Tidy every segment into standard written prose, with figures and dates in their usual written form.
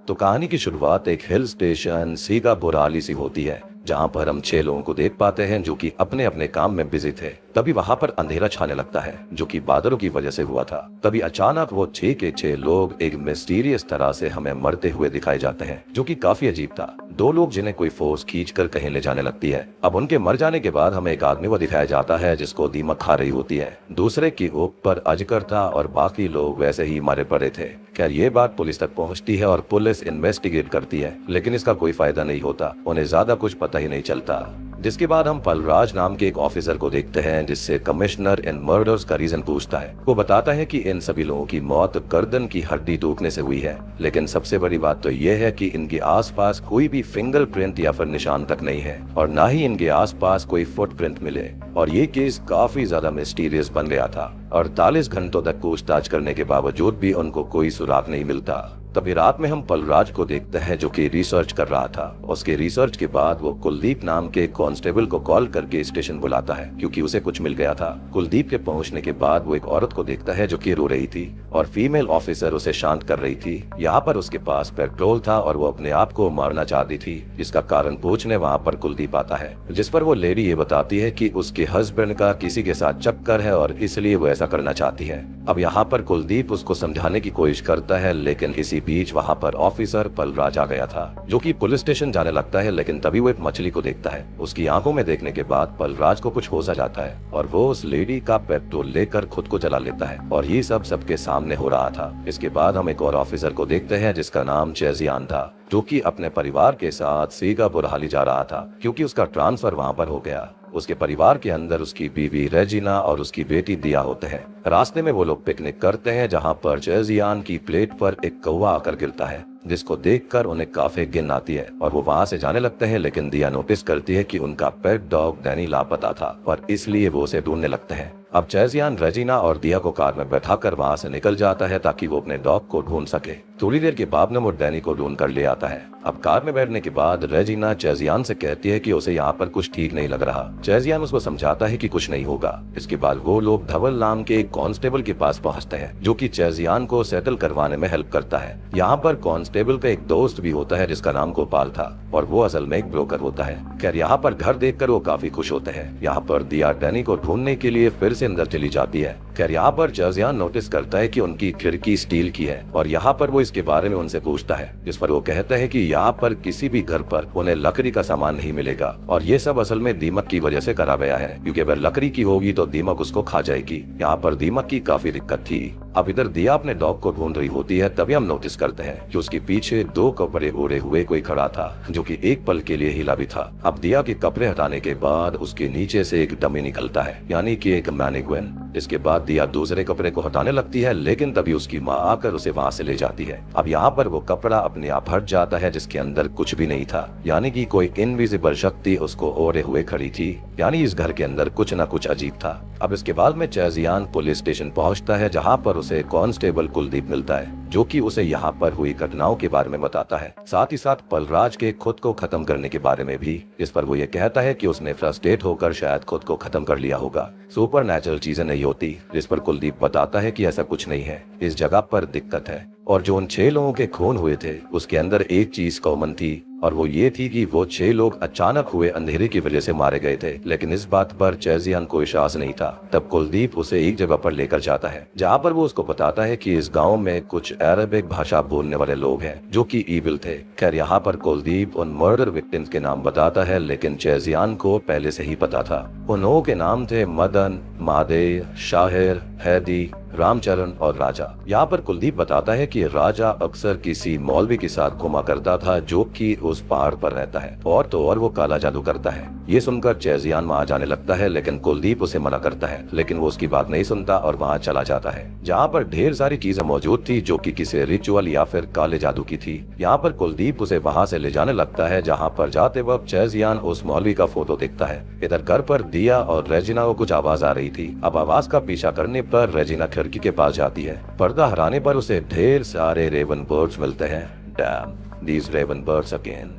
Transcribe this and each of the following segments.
तो कहानी की शुरुआत एक हिल स्टेशन सीगा बोराली से होती है, जहाँ पर हम 6 लोगों को देख पाते हैं जो कि अपने अपने काम में बिजी थे। तभी वहाँ पर अंधेरा छाने लगता है, जो कि बादलों की वजह से हुआ था। तभी अचानक वो 6 के 6 लोग एक मिस्टीरियस तरह से हमें मरते हुए दिखाई जाते हैं, जो कि काफी अजीब था। 2 लोग जिन्हें कोई फोर्स खींच कर कहीं ले जाने लगती है। अब उनके मर जाने के बाद हमें एक आदमी को दिखाया जाता है जिसको दीमक खा रही होती है। दूसरे की ऊपर अजगर था और बाकी लोग वैसे ही मारे पड़े थे। खैर ये बात पुलिस तक पहुंचती है और पुलिस इन्वेस्टिगेट करती है, लेकिन इसका कोई फायदा नहीं होता। उन्हें ज्यादा कुछ पता ही नहीं चलता। जिसके बाद हम पलराज नाम के एक ऑफिसर को देखते हैं, जिससे कमिश्नर इन मर्डर्स का रीजन पूछता है। वो बताता है कि इन सभी लोगों की मौत गर्दन की हड्डी टूटने से हुई है, लेकिन सबसे बड़ी बात तो ये है कि इनके आसपास कोई भी फिंगरप्रिंट या फिर निशान तक नहीं है, और ना ही इनके आसपास कोई फुटप्रिंट मिले। और ये केस काफी ज्यादा मिस्टीरियस बन गया था। 48 घंटों तक पूछताछ करने के बावजूद भी उनको कोई सुराग नहीं मिलता। तभी रात में हम पलराज को देखते हैं, जो कि रिसर्च कर रहा था। उसके रिसर्च के बाद वो कुलदीप नाम के कांस्टेबल को कॉल करके स्टेशन बुलाता है, क्योंकि उसे कुछ मिल गया था। कुलदीप के पहुंचने के बाद वो एक औरत को देखता है जो कि रो रही थी, और फीमेल ऑफिसर उसे शांत कर रही थी। यहाँ पर उसके पास पेट्रोल था और वो अपने आप को मारना चाहती थी, जिसका कारण पूछने वहाँ पर कुलदीप आता है, जिस पर वो लेडी ये बताती है कि उसके हस्बैंड का किसी के साथ चक्कर है और इसलिए वो ऐसा करना चाहती है। अब यहाँ पर कुलदीप उसको समझाने की कोशिश करता है, लेकिन इसी बीच वहाँ पर ऑफिसर पलराज आ गया था, जो कि पुलिस स्टेशन जाने लगता है। लेकिन तभी वो एक मछली को देखता है। उसकी आंखों में देखने के बाद पलराज को कुछ होश आ जाता है और वो उस लेडी का पेट्रोल लेकर खुद को जला लेता है, और ये सब सबके सामने हो रहा था। इसके बाद हम एक और ऑफिसर को देखते हैं जिसका नाम चेजियान था, जो कि अपने परिवार के साथ सीगा बुरहाली जा रहा था, क्योंकि उसका ट्रांसफर वहाँ पर हो गया। उसके परिवार के अंदर उसकी बीवी रेजिना और उसकी बेटी दिया होते हैं। रास्ते में वो लोग पिकनिक करते हैं, जहाँ पर चेजियान की प्लेट पर एक कौवा आकर गिरता है, जिसको देखकर उन्हें काफी घिन आती है और वो वहाँ से जाने लगते हैं। लेकिन दिया नोटिस करती है कि उनका पेट डॉग डैनी लापता था, और इसलिए वो उसे ढूंढने लगते हैं। अब चेजियान रेजिना और दिया को कार में बैठाकर वहाँ से निकल जाता है, ताकि वो अपने डॉग को ढूंढ सके। थोड़ी देर के बाद वो डैनी को ढूंढ कर ले आता है। अब कार में बैठने के बाद रेजिना चेजियान से कहती है कि उसे यहाँ पर कुछ ठीक नहीं लग रहा। चेजियान उसको समझाता है कि कुछ नहीं होगा। इसके बाद वो लोग धवल नाम के एक कांस्टेबल के पास पहुँचते हैं, जो कि चेजियान को सेटल करवाने में हेल्प करता है। यहाँ पर कांस्टेबल का एक दोस्त भी होता है जिसका नाम गोपाल था, और वो असल में एक ब्रोकर होता है। खैर यहाँ पर घर देखकर वो काफी खुश होते हैं। यहाँ पर दिया डैनी को ढूंढने के लिए फिर से अंदर चली जाती है। खैर यहाँ पर चेजियान नोटिस करता है कि उनकी खिड़की स्टील की है, और यहाँ पर वो इसके बारे में उनसे पूछता है, जिस पर वो कहता है कि यहाँ पर किसी भी घर पर उन्हें लकड़ी का सामान नहीं मिलेगा, और ये सब असल में दीमक की वजह से करा गया है, क्योंकि अगर लकड़ी की होगी तो दीमक उसको खा जाएगी। यहाँ पर दीमक की काफी दिक्कत थी। अब इधर दिया अपने डॉग को ढूंढ रही होती है। तभी हम नोटिस करते हैं कि उसके पीछे 2 कपड़े ओढ़े हुए कोई खड़ा था, जो कि एक पल के लिए हिला भी था। अब दिया के कपड़े हटाने के बाद उसके नीचे से एक डमी निकलता है, यानी कि एक मैनिक्विन। इसके बाद दिया दूसरे कपड़े को हटाने लगती है, लेकिन तभी उसकी माँ आकर उसे वहाँ से ले जाती है। अब यहाँ पर वो कपड़ा अपने आप हट जाता है, जिसके अंदर कुछ भी नहीं था, यानी कि कोई इनविजिबल शक्ति उसको ओढ़े हुए खड़ी थी। यानी इस घर के अंदर कुछ न कुछ अजीब था। अब इसके बाद में चेजियान पुलिस स्टेशन पहुंचता है, जहां पर उसे कांस्टेबल कुलदीप मिलता है, जो कि उसे यहाँ पर हुई घटनाओं के बारे में बताता है, साथ ही साथ पलराज के खुद को खत्म करने के बारे में भी। इस पर वो ये कहता है कि उसने फ्रस्ट्रेट होकर शायद खुद को खत्म कर लिया होगा। सुपर नेचुरल चीजें नहीं होती। जिस पर कुलदीप बताता है कि ऐसा कुछ नहीं है, इस जगह पर दिक्कत है। और जो उन 6 लोगों के खून हुए थे, उसके अंदर एक चीज कॉमन थी, और वो ये थी कि वो 6 लोग अचानक हुए अंधेरे की वजह से मारे गए थे। लेकिन इस बात पर चेजियान को विश्वास नहीं था। तब कुलदीप उसे एक जगह पर लेकर जाता है, जहाँ पर वो उसको बताता है कि इस गांव में कुछ अरबिक भाषा बोलने वाले लोग हैं, जो कि ईविल थे। खैर यहाँ पर कुलदीप उन मर्डर विक्टिम्स के नाम बताता है, लेकिन चेजियान को पहले से ही पता था। उन लोगों के नाम थे मदन, मादे, शाहिर, हैदी, रामचरण और राजा। यहाँ पर कुलदीप बताता है कि राजा अक्सर किसी मौलवी के साथ घुमा करता था, जो कि उस पहाड़ पर रहता है, और तो और वो काला जादू करता है। ये सुनकर चेजियान वहाँ जाने लगता है, लेकिन कुलदीप उसे मना करता है। लेकिन वो उसकी बात नहीं सुनता और वहाँ चला जाता है, जहाँ पर ढेर सारी चीजें मौजूद थी, जो कि किसी रिचुअल या फिर काले जादू की थी। यहाँ पर कुलदीप उसे वहाँ से ले जाने लगता है, जहाँ पर जाते वक्त चेजियान उस मौलवी का फोटो देखता है। इधर घर पर दिया और रेजिना को कुछ आवाज आ रही थी। अब आवाज का पीछा करने पर रेजिना खिड़की के पास जाती है। पर्दा हराने पर उसे ढेर सारे रेवन बर्ड्स मिलते हैं। Damn, these raven birds again.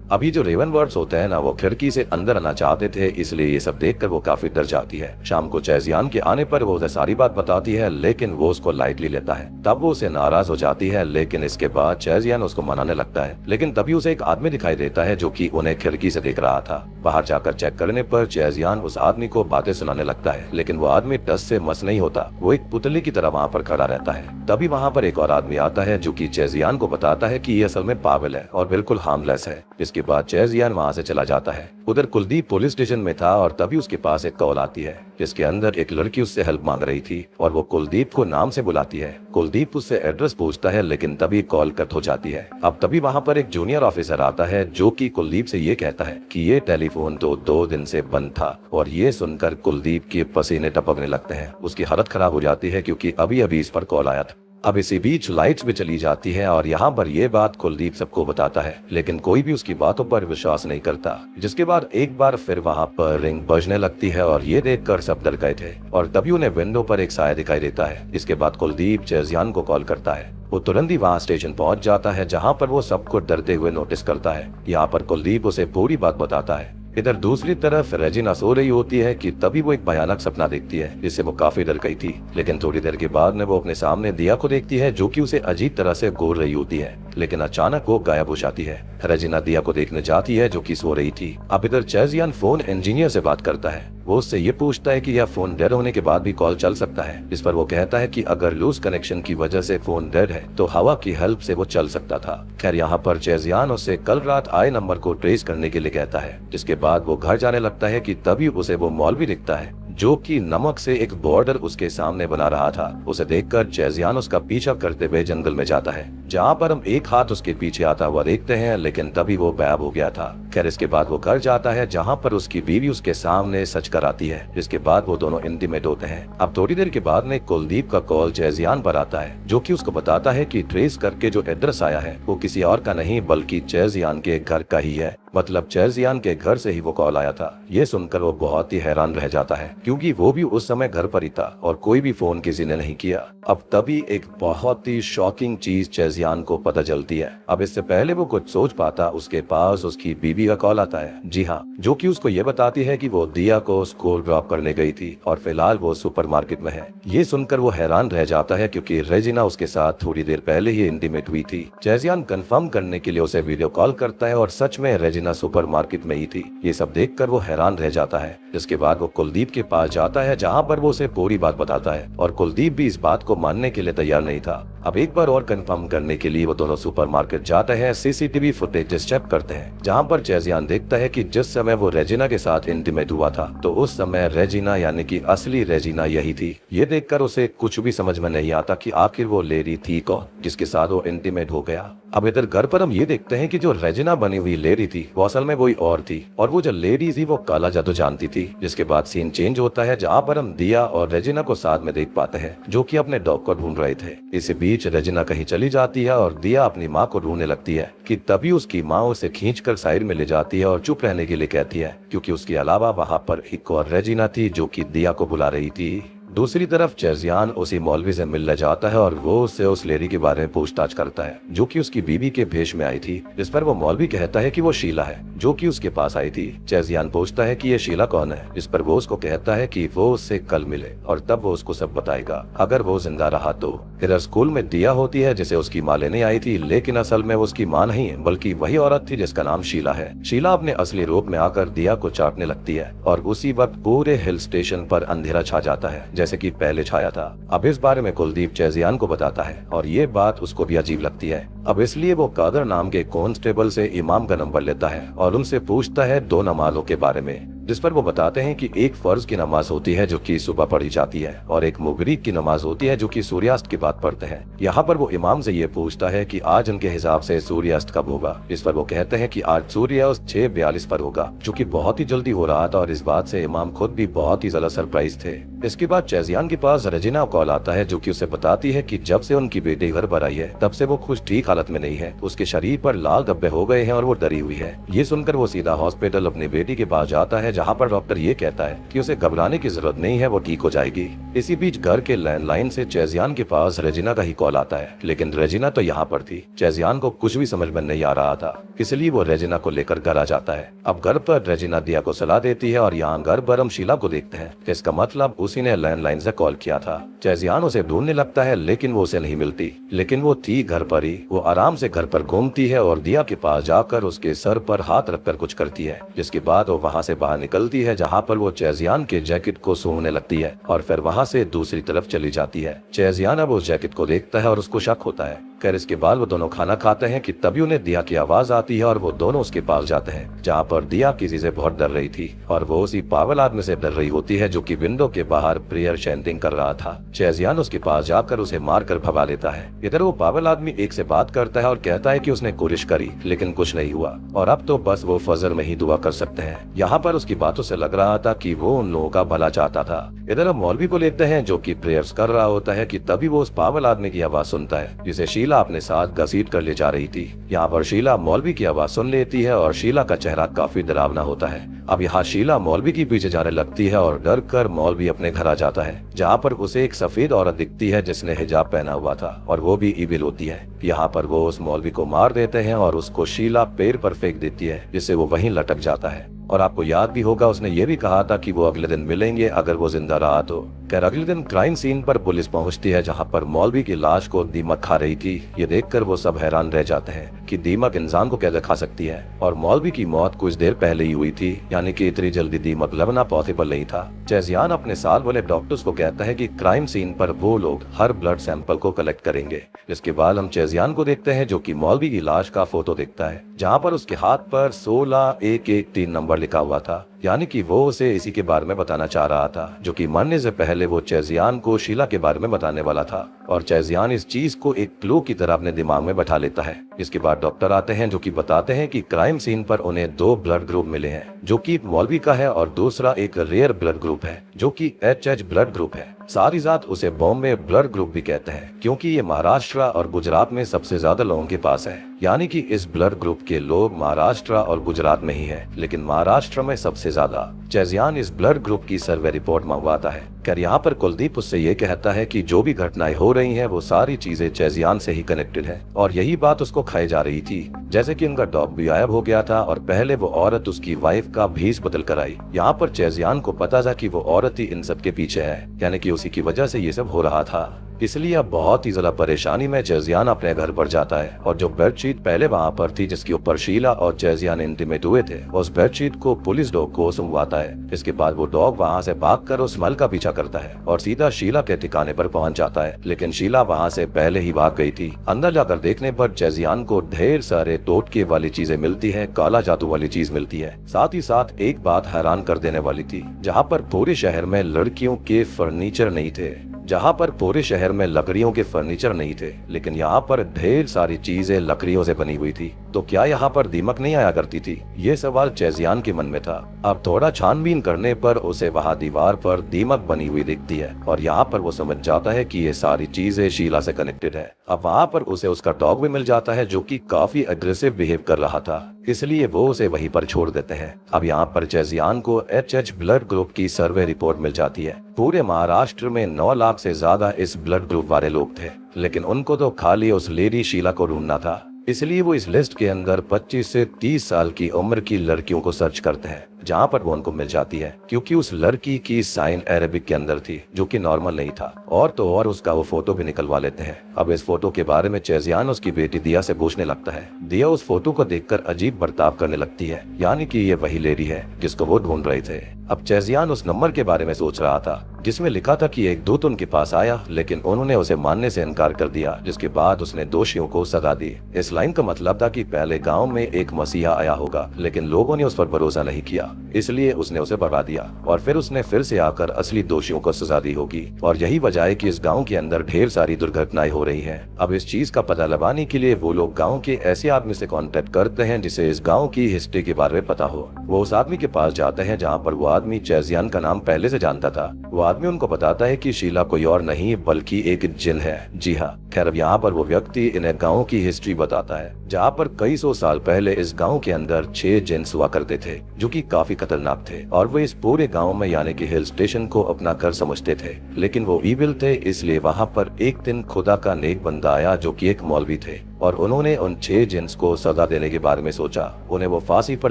अभी जो रेवन वर्ड्स होते हैं ना, वो खिड़की से अंदर आना चाहते थे, इसलिए ये सब देखकर वो काफी डर जाती है। शाम को चेजियान के आने पर वो उसे सारी बात बताती है, लेकिन वो उसको लाइटली लेता है। तब वो उसे नाराज हो जाती है, लेकिन इसके बाद चेजियान उसको मनाने लगता है। लेकिन तभी उसे एक आदमी दिखाई देता है जो कि उन्हें खिड़की से देख रहा था। बाहर जाकर चेक करने पर चेजियान उस आदमी को बातें सुनाने लगता है, लेकिन वो आदमी टस से मस नहीं होता। वो एक पुतले की तरह वहाँ पर खड़ा रहता है। तभी वहाँ पर एक और आदमी आता है जो कि चेजियान को बताता है कि ये असल में पागल है और बिल्कुल हार्मलेस है। इसके बाद चेजियान वहाँ से चला जाता है। उधर कुलदीप पुलिस स्टेशन में था और तभी उसके पास एक कॉल आती है जिसके अंदर एक लड़की उससे हेल्प मांग रही थी और वो कुलदीप को नाम से बुलाती है। कुलदीप उससे एड्रेस पूछता है, लेकिन तभी कॉल कट हो जाती है। अब तभी वहाँ पर एक जूनियर ऑफिसर आता है जो कि कुलदीप से ये कहता है कि ये टेलीफोन तो 2 दिन से बंद था। और ये सुनकर कुलदीप के पसीने टपकने लगते हैं। उसकी हालत खराब हो जाती है क्योंकि अभी अभी इस पर कॉल आया था। अब इसी बीच लाइट्स भी चली जाती है और यहाँ पर ये बात कुलदीप सबको बताता है, लेकिन कोई भी उसकी बातों पर विश्वास नहीं करता। जिसके बाद एक बार फिर वहाँ पर रिंग बजने लगती है और ये देखकर सब डर गए थे। और तभी उन्हें विंडो पर एक साया दिखाई देता है। इसके बाद कुलदीप चेजियान को कॉल करता है। वो तुरंत ही वहाँ स्टेशन पहुँच जाता है जहाँ पर वो सबको डरते हुए नोटिस करता है। यहाँ पर कुलदीप उसे पूरी बात बताता है। इधर दूसरी तरफ रेजिना सो रही होती है कि तभी वो एक भयानक सपना देखती है जिससे वो काफी डर गई थी। लेकिन थोड़ी देर के बाद में वो अपने सामने दिया को देखती है जो कि उसे अजीब तरह से घूर रही होती है, लेकिन अचानक वो गायब हो जाती है। रेजिना दिया को देखने जाती है जो कि सो रही थी। अब इधर चेजियान फोन इंजीनियर से बात करता है। वो उससे ये पूछता है कि यह फोन डेड होने के बाद भी कॉल चल सकता है। इस पर वो कहता है कि अगर लूज कनेक्शन की वजह से फोन डेड है तो हवा की हेल्प से वो चल सकता था। खैर यहाँ पर चेजियान उससे कल रात आए नंबर को ट्रेस करने के लिए कहता है। जिसके बाद वो घर जाने लगता है कि तभी उसे वो मौलवी दिखता है जो कि नमक से एक बॉर्डर उसके सामने बना रहा था। उसे देखकर चेजियान उसका पीछा करते हुए जंगल में जाता है, जहाँ पर हम एक हाथ उसके पीछे आता हुआ देखते हैं, लेकिन तभी वो गायब हो गया था। खैर इसके बाद वो घर जाता है जहाँ पर उसकी बीवी उसके सामने सच कर आती है। जिसके बाद वो दोनों इंटीमेट होते हैं। अब थोड़ी देर के बाद में कुलदीप का कॉल चेजियान पर आता है जो कि उसको बताता है कि ट्रेस करके जो एड्रेस आया है वो किसी और का नहीं बल्कि चेजियान के घर का ही है। मतलब चेजियान के घर से ही वो कॉल आया था। ये सुनकर वो बहुत ही हैरान रह जाता है क्योंकि वो भी उस समय घर पर ही था और कोई भी फोन किसी ने नहीं किया। अब तभी एक बहुत ही शॉकिंग चीज चेजियान को पता चलती है। अब इससे पहले वो कुछ सोच पाता उसके पास उसकी बीवी का कॉल आता है। जी हाँ, जो कि उसको ये बताती है कि वो दिया को स्कूल ड्रॉप करने गई थी और फिलहाल वो सुपरमार्केट में है। ये सुनकर वो हैरान रह जाता है क्योंकि रेजिना उसके साथ थोड़ी देर पहले ही इंटीमेट हुई थी। चेजियान कंफर्म करने के लिए उसे वीडियो कॉल करता है और सच में रेजिना सुपरमार्केट में ही थी। ये सब देखकर वो हैरान रह जाता है। जिसके बाद वो कुलदीप के पास जाता है जहाँ पर वो उसे पूरी बात बताता है और कुलदीप भी इस बात को मानने के लिए तैयार नहीं था। अब एक बार और कंफर्म करने के लिए वो दोनों सुपरमार्केट जाते हैं। सीसीटीवी फुटेज चेक करते हैं जहाँ पर चेजियान देखता है कि जिस समय वो रेजिना के साथ इंटीमेट हुआ था तो उस समय रेजिना यानी कि असली रेजिना यही थी। ये देखकर उसे कुछ भी समझ में नहीं आता कि आखिर वो लेडी थी कौन जिसके साथ वो इंटीमेट हो गया। अब इधर घर पर हम ये देखते हैं कि जो रेजिना बनी हुई लेडी थी वो असल में कोई और थी और वो जो लेडी थी वो काला जादू जानती थी। जिसके बाद सीन चेंज होता है जहाँ पर हम दिया और रेजिना को साथ में देख पाते हैं जो कि अपने डॉग को ढूंढ रहे थे। इसी बीच रेजिना कहीं चली जाती है और दिया अपनी माँ को ढूंढने लगती है कि तभी उसकी माँ उसे खींचकर साइड में ले जाती है और चुप रहने के लिए कहती है क्योंकि उसके अलावा वहाँ पर एक और रेजिना थी जो कि दिया को बुला रही थी। दूसरी तरफ चेजियान उसी मौलवी से मिलने जाता है और वो उससे उस लेडी के बारे में पूछताछ करता है जो कि उसकी बीवी के भेष में आई थी। जिस पर वो मौलवी कहता है कि वो शीला है जो कि उसके पास आई थी। चेजियान पूछता है कि ये शीला कौन है, जिस पर वो उसको कहता है कि वो उससे कल मिले और तब वो उसको सब बताएगा अगर वो जिंदा रहा तो। इधर स्कूल में दिया होती है जिसे उसकी माँ लेने आई थी, लेकिन असल में वो उसकी माँ नहीं है बल्कि वही औरत थी जिसका नाम शीला है। शीला अपने असली रूप में आकर दिया को चाटने लगती है और उसी वक्त पूरे हिल स्टेशन पर अंधेरा छा जाता है जैसे कि पहले छाया था। अब इस बारे में कुलदीप चेजियान को बताता है और ये बात उसको भी अजीब लगती है। अब इसलिए वो कादर नाम के कांस्टेबल से इमाम का नंबर लेता है और उनसे पूछता है 2 नमाजों के बारे में, जिस पर वो बताते हैं कि एक फर्ज की नमाज होती है जो कि सुबह पढ़ी जाती है और एक मुगरिब की नमाज होती है जो कि सूर्यास्त के बाद पढ़ते हैं। यहाँ पर वो इमाम से ये पूछता है कि आज उनके हिसाब से सूर्यास्त कब होगा। इस पर वो कहते हैं कि आज सूर्यास्त 6:42 पर होगा, जो कि बहुत ही जल्दी हो रहा था और इस बात से इमाम खुद भी बहुत ही ज्यादा सरप्राइज थे। इसके बाद चेजियान के पास रेजिना कॉल आता है जो कि उसे बताती है कि जब से उनकी बेटी घर पर आई है तब से वो खुश ठीक हालत में नहीं है। उसके शरीर पर लाल धब्बे हो गए हैं और वो डरी हुई है। ये सुनकर वो सीधा हॉस्पिटल अपनी बेटी के पास जाता है जहाँ पर डॉक्टर ये कहता है कि उसे घबराने की जरूरत नहीं है, वो ठीक हो जाएगी। इसी बीच घर के लैंडलाइन से चेजियान के पास रेजिना का ही कॉल आता है, लेकिन रेजिना तो यहाँ पर थी। चेजियान को कुछ भी समझ में नहीं आ रहा था, इसलिए वो रेजिना को लेकर घर आ जाता है। अब घर पर रेजिना दिया को सलाह देती है और यहाँ घर पर हम शीला को देखते हैं। इसका मतलब उसी ने लैंडलाइन से कॉल किया था। चेजियान उसे ढूंढने लगता है, लेकिन वो उसे नहीं मिलती, लेकिन वो थी घर पर ही। वो आराम से घर पर घूमती है और दिया के पास जाकर उसके सर पर हाथ रखकर कुछ करती है, जिसके बाद वो वहाँ से बाहर निकलती है, जहाँ पर वो चेजियान के जैकेट को सूंघने लगती है और फिर वहाँ से दूसरी तरफ चली जाती है। चेजियान अब उस जैकेट को देखता है और उसको शक होता है। खैर इसके बाद वो दोनों खाना खाते हैं कि तभी उन्हें दिया की आवाज आती है और वो दोनों उसके पास जाते हैं, जहाँ पर दिया किसी से बहुत डर रही थी और वो उसी पागल आदमी से डर रही होती है जो कि विंडो के बाहर प्रेयर चैंटिंग कर रहा था। चेजियान उसके पास जाकर उसे मारकर भगा लेता है। इधर वो पागल आदमी एक से बात करता है और कहता है कि उसने कोशिश करी लेकिन कुछ नहीं हुआ और अब तो बस वो फजर में ही दुआ कर सकते हैं। यहाँ पर उसकी बातों से लग रहा था कि वो उन लोगों का भला चाहता था। इधर हम मौलवी को लेते हैं जो कि प्रेयर्स कर रहा होता है कि तभी वो उस पागल आदमी की आवाज सुनता है जिसे शीला अपने साथ घसीट कर ले जा रही थी। यहाँ पर शीला मौलवी की आवाज सुन लेती है और शीला का चेहरा काफी डरावना होता है। अब यहाँ शीला मौलवी के पीछे जाने लगती है और डर कर मौलवी अपने घर आ जाता है, जहाँ पर उसे एक सफेद औरत दिखती है जिसने हिजाब पहना हुआ था और वो भी ईविल होती है। यहाँ पर वो उस मौलवी को मार देते हैं और उसको शीला पेड़ पर फेंक देती है, जिससे वो वहीं लटक जाता है। और आपको याद भी होगा उसने ये भी कहा था कि वो अगले दिन मिलेंगे अगर वो जिंदा रहा तो। खैर अगले दिन क्राइम सीन पर पुलिस पहुंचती है, जहां पर मौलवी की लाश को दीमक खा रही थी। ये देखकर वो सब हैरान रह जाते हैं कि दीमक इंसान को कैसे खा सकती है और मौलवी की मौत कुछ देर पहले ही हुई थी, यानी कि इतनी जल्दी दीमक लगना पॉसिबल नहीं था। चेजियान अपने साल वाले डॉक्टर्स को कहता है कि क्राइम सीन पर वो लोग हर ब्लड सैंपल को कलेक्ट करेंगे। जिसके बाद हम चेजियान को देखते हैं जो कि मौलवी की लाश का फोटो देखता है, जहाँ पर उसके हाथ पर 16113 नंबर लिखा हुआ था, यानी कि वो उसे इसी के बारे में बताना चाह रहा था, जो कि मरने से पहले वो चेजियान को शीला के बारे में बताने वाला था। और चेजियान इस चीज को एक क्लू की तरह अपने दिमाग में बैठा लेता है। इसके बाद डॉक्टर आते हैं जो कि बताते हैं कि क्राइम सीन पर उन्हें 2 ब्लड ग्रुप मिले हैं, जो कि मौलवी का है और दूसरा एक रेयर ब्लड ग्रुप है जो कि HH ब्लड ग्रुप है। सारी जात उसे बॉम्बे ब्लड ग्रुप भी कहते हैं, क्योंकि ये महाराष्ट्र और गुजरात में सबसे ज्यादा लोगों के पास है। यानी कि इस ब्लड ग्रुप के लोग महाराष्ट्र और गुजरात में ही है, लेकिन महाराष्ट्र में सबसे ज्यादा। चेजियान इस ब्लड ग्रुप की सर्वे रिपोर्ट मंगवाता है। खैर यहाँ पर कुलदीप उससे ये कहता है कि जो भी घटनाएं हो रही हैं वो सारी चीजें चेजियान से ही कनेक्टेड है और यही बात उसको खाई जा रही थी। जैसे कि उनका डॉग भी गायब हो गया था और पहले वो औरत उसकी वाइफ का भेष बदल कर आई। यहाँ पर चेजियान को पता था कि वो औरत ही इन सब के पीछे है, यानी कि उसी की वजह से ये सब हो रहा था। इसलिए अब बहुत ही ज्यादा परेशानी में चेजियान अपने घर पर जाता है और जो बेडशीट पहले वहाँ पर थी जिसके ऊपर शीला और चेजियान इंटीमेट हुए थे, उस बेडशीट को पुलिस डॉग को सुंघवाता है। इसके बाद वो डॉग वहाँ से भागकर उस स्मेल का पीछा करता है और सीधा शीला के ठिकाने पर पहुँच जाता है, लेकिन शीला वहाँ से पहले ही भाग गई थी। अंदर जाकर देखने पर चेजियान को ढेर सारे टोटके वाली चीजें मिलती है, काला जादू वाली चीज मिलती है। साथ ही साथ एक बात हैरान कर देने वाली थी, जहाँ पर पूरे शहर में लड़कियों के फर्नीचर नहीं थे, जहाँ पर पूरे शहर में लकड़ियों के फर्नीचर नहीं थे, लेकिन यहाँ पर ढेर सारी चीजें लकड़ियों से बनी हुई थी। तो क्या यहाँ पर दीमक नहीं आया करती थी? ये सवाल चेजियान के मन में था। अब थोड़ा छानबीन करने पर उसे वहाँ दीवार पर दीमक बनी हुई दिखती है और यहाँ पर वो समझ जाता है कि ये सारी चीजें शीला से कनेक्टेड है। अब वहाँ पर उसे उसका डॉग भी मिल जाता है जो कि काफी एग्रेसिव बिहेव कर रहा था, इसलिए वो उसे वहीं पर छोड़ देते हैं। अब यहाँ पर चेजियान को HH ब्लड ग्रुप की सर्वे रिपोर्ट मिल जाती है। पूरे महाराष्ट्र में 9 लाख से ज्यादा इस ब्लड ग्रुप वाले लोग थे, लेकिन उनको तो खाली उस लेडी शीला को ढूंढना था। इसलिए वो इस लिस्ट के अंदर 25 से 30 साल की उम्र की लड़कियों को सर्च करते हैं, जहाँ पर वो उनको मिल जाती है, क्योंकि उस लड़की की साइन अरेबिक के अंदर थी जो कि नॉर्मल नहीं था। और तो और उसका वो फोटो भी निकलवा लेते हैं। अब इस फोटो के बारे में चेजियान उसकी बेटी दिया से पूछने लगता है। दिया उस फोटो को देखकर अजीब बर्ताव करने लगती है, यानी कि ये वही लेडी है जिसको वो ढूंढ रहे थे। अब चेजियान उस नंबर के बारे में सोच रहा था जिसमें लिखा था कि एक दूत उनके पास आया, लेकिन उन्होंने उसे मानने से इनकार कर दिया, जिसके बाद उसने दोषियों को सजा दी। इस लाइन का मतलब था कि पहले गांव में एक मसीहा आया होगा, लेकिन लोगों ने उस पर भरोसा नहीं किया, इसलिए उसने उसे भगा दिया और फिर उसने फिर से आकर असली दोषियों को सजा दी होगी। और यही वजह है कि इस गांव के अंदर ढेर सारी दुर्घटनाएं हो रही हैं। अब इस चीज का पता लगाने के लिए वो लोग गांव के ऐसे आदमी से कांटेक्ट करते हैं जिसे इस गांव की हिस्ट्री के बारे में पता हो। वो उस आदमी के पास जाते हैं जहाँ पर वो आदमी चेजियान का नाम पहले से जानता था। वो आदमी उनको बताता है कि शीला कोई और नहीं बल्कि एक जिन है। जी हाँ। खैर अब यहाँ पर वो व्यक्ति इन्हें गाँव की हिस्ट्री बताता दिखाता है, जहाँ पर कई सौ साल पहले इस गांव के अंदर 6 जिन्स हुआ करते थे जो कि काफी खतरनाक थे और वो इस पूरे गांव में यानी कि हिल स्टेशन को अपना घर समझते थे। लेकिन वो ईविल थे, इसलिए वहाँ पर एक दिन खुदा का नेक बंदा आया जो कि एक मौलवी थे और उन्होंने उन 6 जिन्स को सजा देने के बारे में सोचा। उन्हें वो फांसी पर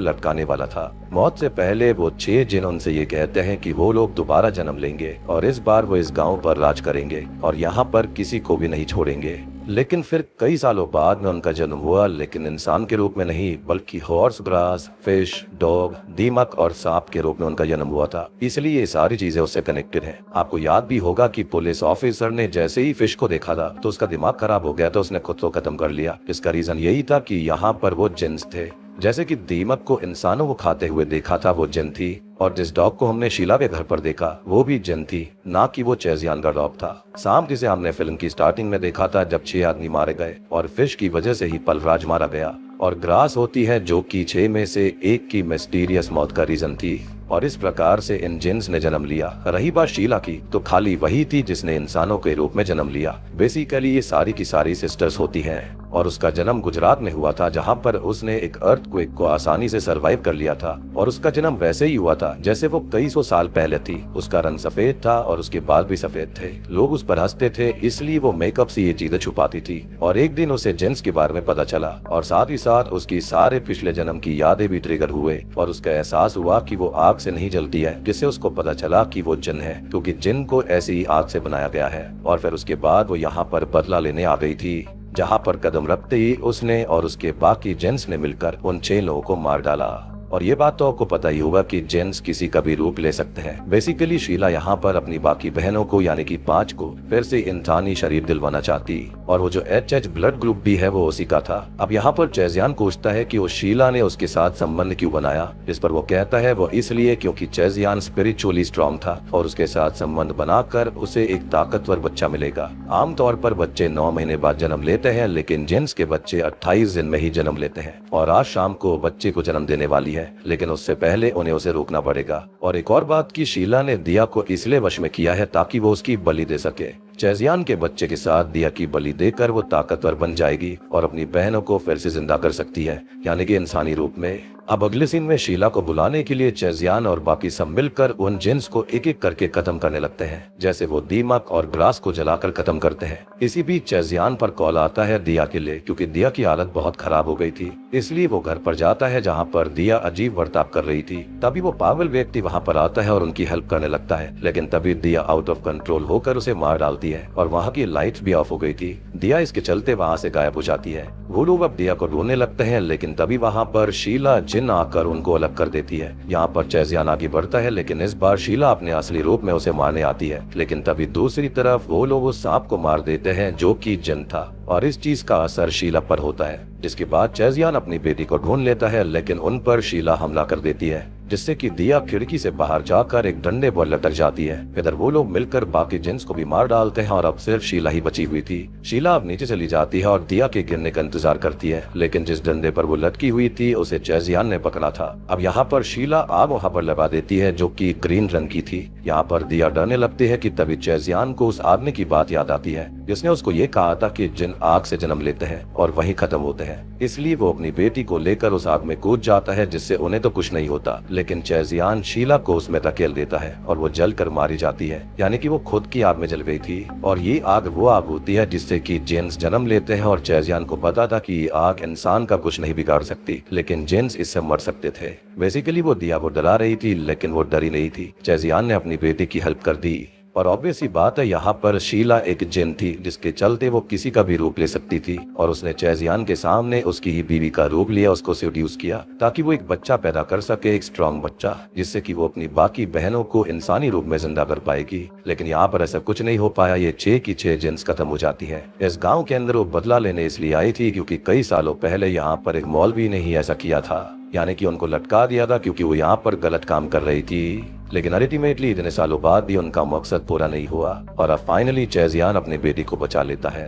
लटकाने वाला था। मौत से पहले वो 6 जिन उनसे ये कहते हैं कि वो लोग दोबारा जन्म लेंगे और इस बार वो इस गांव पर राज करेंगे और यहाँ पर किसी को भी नहीं छोड़ेंगे। लेकिन फिर कई सालों बाद में उनका जन्म हुआ, लेकिन इंसान के रूप में नहीं बल्कि हॉर्स ग्रास, फिश, डॉग, दीमक और सांप के रूप में उनका जन्म हुआ था। इसलिए ये सारी चीजें उससे कनेक्टेड हैं। आपको याद भी होगा कि पुलिस ऑफिसर ने जैसे ही फिश को देखा था तो उसका दिमाग खराब हो गया, तो उसने खुद को खत्म कर लिया। इसका रीजन यही था कि यहाँ पर वो जिन्स थे। जैसे कि दीमक को इंसानों को खाते हुए देखा था, वो जिन थी, और जिस डॉग को हमने शीला के घर पर देखा वो भी जिन थी, ना कि वो चेजियान का डॉग था। सांप जिसे हमने फिल्म की स्टार्टिंग में देखा था जब 6 आदमी मारे गए और फिश की वजह से ही पलराज मारा गया, और ग्रास होती है जो कि 6 में से एक की मिस्टीरियस मौत का रीजन थी। और इस प्रकार से इन जिन्स ने जन्म लिया। रही बात शीला की, तो खाली वही थी जिसने इंसानों के रूप में जन्म लिया। बेसिकली ये सारी की सारी सिस्टर्स होती हैं और उसका जन्म गुजरात में हुआ था, जहाँ पर उसने एक अर्थक्वेक को आसानी से सरवाइव कर लिया था। और उसका जन्म वैसे ही हुआ था जैसे वो कई सौ साल पहले थी। उसका रंग सफेद था और उसके बाल भी सफेद थे। लोग उस पर हंसते थे, इसलिए वो मेकअप से ये चीजें छुपाती थी। और एक दिन उसे जिन्स के बारे में पता चला और साथ ही साथ उसकी सारे पिछले जन्म की यादें भी ट्रिगर हुए और उसका एहसास हुआ कि वो आग से नहीं जलती है, जिससे उसको पता चला कि वो जिन है, क्योंकि जिन को ऐसी ही आग से बनाया गया है। और फिर उसके बाद वो यहाँ पर बदला लेने आ गई थी, जहाँ पर कदम रखते ही उसने और उसके बाकी जिन्स ने मिलकर उन 6 लोगों को मार डाला। और ये बात तो आपको पता ही होगा कि जिन्स किसी का भी रूप ले सकते हैं। बेसिकली शीला यहाँ पर अपनी बाकी बहनों को यानी कि 5 को फिर से इंसानी शरीर दिलवाना चाहती, और वो जो HH ब्लड ग्रुप भी है वो उसी का था। अब यहाँ पर चेजियान पूछता है कि वो शीला ने उसके साथ संबंध क्यों बनाया, इस पर वो कहता है वो इसलिए क्योंकि चेजियान स्पिरिचुअली स्ट्रॉन्ग था और उसके साथ संबंध बनाकर उसे एक ताकतवर बच्चा मिलेगा। आमतौर पर बच्चे 9 महीने बाद जन्म लेते हैं, लेकिन जिन्स के बच्चे 28 दिन में ही जन्म लेते हैं। और आज शाम को बच्चे को जन्म देने वाली है, लेकिन उससे पहले उन्हें उसे रोकना पड़ेगा। और एक और बात की शीला ने दिया को इसलिए वश में किया है ताकि वो उसकी बलि दे सके। चेजियान के बच्चे के साथ दिया की बलि देकर वो ताकतवर बन जाएगी और अपनी बहनों को फिर से जिंदा कर सकती है, यानी कि इंसानी रूप में। अब अगले सीन में शीला को बुलाने के लिए चेजियान और बाकी सब मिलकर उन जिन्स को एक एक करके खत्म करने लगते हैं, जैसे वो दीमक और ग्रास को जलाकर खत्म करते हैं। इसी बीच चेजियान पर कॉल आता है दिया के लिए, क्योंकि दिया की हालत बहुत खराब हो गई थी। इसलिए वो घर पर जाता है जहाँ पर दिया अजीब बर्ताव कर रही थी। तभी वो पागल व्यक्ति वहाँ पर आता है और उनकी हेल्प करने लगता है, लेकिन तभी दिया आउट ऑफ कंट्रोल होकर उसे मार डालती है और वहाँ की लाइट्स भी ऑफ हो गई थी। दिया इसके चलते वहाँ से गायब हो जाती है। वो लोग अब दिया को ढूंढने लगते हैं, लेकिन तभी वहाँ पर शीला जिन आकर उनको अलग कर देती है। यहाँ पर चेजियान आगे बढ़ता है, लेकिन इस बार शीला अपने असली रूप में उसे मारने आती है। लेकिन तभी दूसरी तरफ वो लोग उस सांप को मार देते हैं जो कि जिन था, और इस चीज का असर शीला पर होता है। जिसके बाद चेजियान अपनी बेटी को ढूंढ लेता है, लेकिन उन पर शीला हमला कर देती है, जिससे कि दिया खिड़की से बाहर जाकर एक डंडे पर लटक जाती है। इधर वो लोग मिलकर बाकी जिन्स को भी मार डालते हैं और अब सिर्फ शीला ही बची हुई थी। शीला अब नीचे चली जाती है और दिया के गिरने का इंतजार करती है, लेकिन जिस डंडे पर वो लटकी हुई थी उसे चेजियान ने पकड़ा था। अब यहाँ पर शीला आग वहाँ पर लगा देती है जो कि ग्रीन रंग की थी। यहाँ पर दिया डरने लगती है कि तभी चेजियान को उस आदमी की बात याद आती है जिसने उसको ये कहा था कि जिन आग से जन्म लेते हैं और वहीं खत्म होते हैं। इसलिए वो अपनी बेटी को लेकर उस आग में कूद जाता है, जिससे उन्हें तो कुछ नहीं होता, लेकिन चेजियान शीला को उसमें धकेल देता है और वो जल कर मारी जाती है, यानी कि वो खुद की आग में जल गई थी। और ये आग वो आग होती है जिससे कि जिन्स जन्म लेते हैं, और चेजियान को पता था कि आग इंसान का कुछ नहीं बिगाड़ सकती, लेकिन जिन्स इससे मर सकते थे। बेसिकली वो दिया को डरा रही थी, लेकिन वो डरी नहीं थी। चेजियान ने अपनी बेटी की हेल्प कर दी। और ऑब्वियस ही बात है, यहाँ पर शीला एक जिन थी जिसके चलते वो किसी का भी रूप ले सकती थी, और उसने चेजियान के सामने उसकी ही बीवी का रूप लिया, उसको सेड्यूस किया ताकि वो एक बच्चा पैदा कर सके, एक स्ट्रॉन्ग बच्चा, जिससे कि वो अपनी बाकी बहनों को इंसानी रूप में जिंदा कर पाएगी। लेकिन यहाँ पर ऐसा कुछ नहीं हो पाया। ये 6 की 6 जिन्स खत्म हो जाती है। इस गाँव के अंदर वो बदला लेने इसलिए आई थी क्योंकि कई सालों पहले यहाँ पर एक मौलवी ने ही ऐसा किया था, यानी कि उनको लटका दिया था क्योंकि वो यहाँ पर गलत काम कर रही थी। लेकिन अल्टीमेटली इतने सालों बाद भी उनका मकसद पूरा नहीं हुआ और अब फाइनली चेजियान अपनी बेटी को बचा लेता है।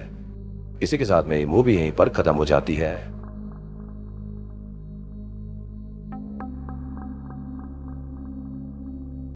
इसी के साथ में मूवी यहीं पर खत्म हो जाती है।